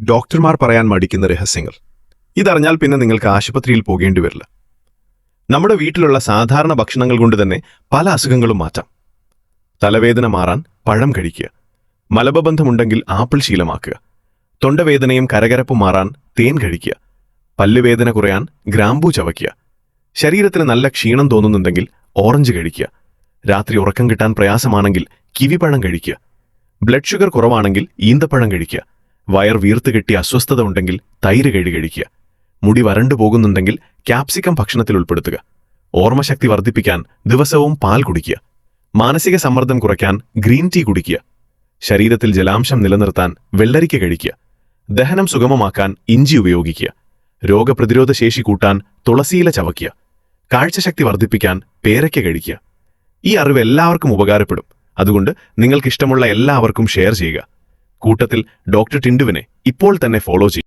ഡോക്ടർമാർ പറയാൻ മടിക്കുന്ന രഹസ്യങ്ങൾ. ഇതറിഞ്ഞാൽ പിന്നെ നിങ്ങൾക്ക് ആശുപത്രിയിൽ പോകേണ്ടി വരില്ല. നമ്മുടെ വീട്ടിലുള്ള സാധാരണ ഭക്ഷണങ്ങൾ കൊണ്ട് തന്നെ പല അസുഖങ്ങളും മാറ്റാം. തലവേദന മാറാൻ പഴം കഴിക്കുക. മലബന്ധമുണ്ടെങ്കിൽ ആപ്പിൾ ശീലമാക്കുക. തൊണ്ടവേദനയും കരകരപ്പും മാറാൻ തേൻ കഴിക്കുക. പല്ലുവേദന കുറയാൻ ഗ്രാമ്പൂ ചവയ്ക്കുക. ശരീരത്തിന് നല്ല ക്ഷീണം തോന്നുന്നുണ്ടെങ്കിൽ ഓറഞ്ച് കഴിക്കുക. രാത്രി ഉറക്കം കിട്ടാൻ പ്രയാസമാണെങ്കിൽ കിവിപ്പഴം കഴിക്കുക. ബ്ലഡ് ഷുഗർ കുറവാണെങ്കിൽ ഈന്തപ്പഴം കഴിക്കുക. വയർ വീർത്ത് കെട്ടി അസ്വസ്ഥത ഉണ്ടെങ്കിൽ തൈര് കഴിക്കുക. മുടി വരണ്ടു പോകുന്നുണ്ടെങ്കിൽ ക്യാപ്സിക്കം ഭക്ഷണത്തിൽ ഉൾപ്പെടുത്തുക. ഓർമ്മശക്തി വർദ്ധിപ്പിക്കാൻ ദിവസവും പാൽ കുടിക്കുക. മാനസിക സമ്മർദ്ദം കുറയ്ക്കാൻ ഗ്രീൻ ടീ കുടിക്കുക. ശരീരത്തിൽ ജലാംശം നിലനിർത്താൻ വെള്ളരിക്ക കഴിക്കുക. ദഹനം സുഗമമാക്കാൻ ഇഞ്ചി ഉപയോഗിക്കുക. രോഗപ്രതിരോധ ശേഷി കൂട്ടാൻ തുളസിയില ചവയ്ക്കുക. കാഴ്ചശക്തി വർദ്ധിപ്പിക്കാൻ പേരയ്ക്ക കഴിക്കുക. ഈ അറിവ് എല്ലാവർക്കും ഉപകാരപ്പെടും. അതുകൊണ്ട് നിങ്ങൾക്കിഷ്ടമുള്ള എല്ലാവർക്കും ഷെയർ ചെയ്യുക. കൂട്ടത്തിൽ ഡോക്ടർ ടിൻഡുവിനെ ഇപ്പോൾ തന്നെ ഫോളോ ചെയ്യും.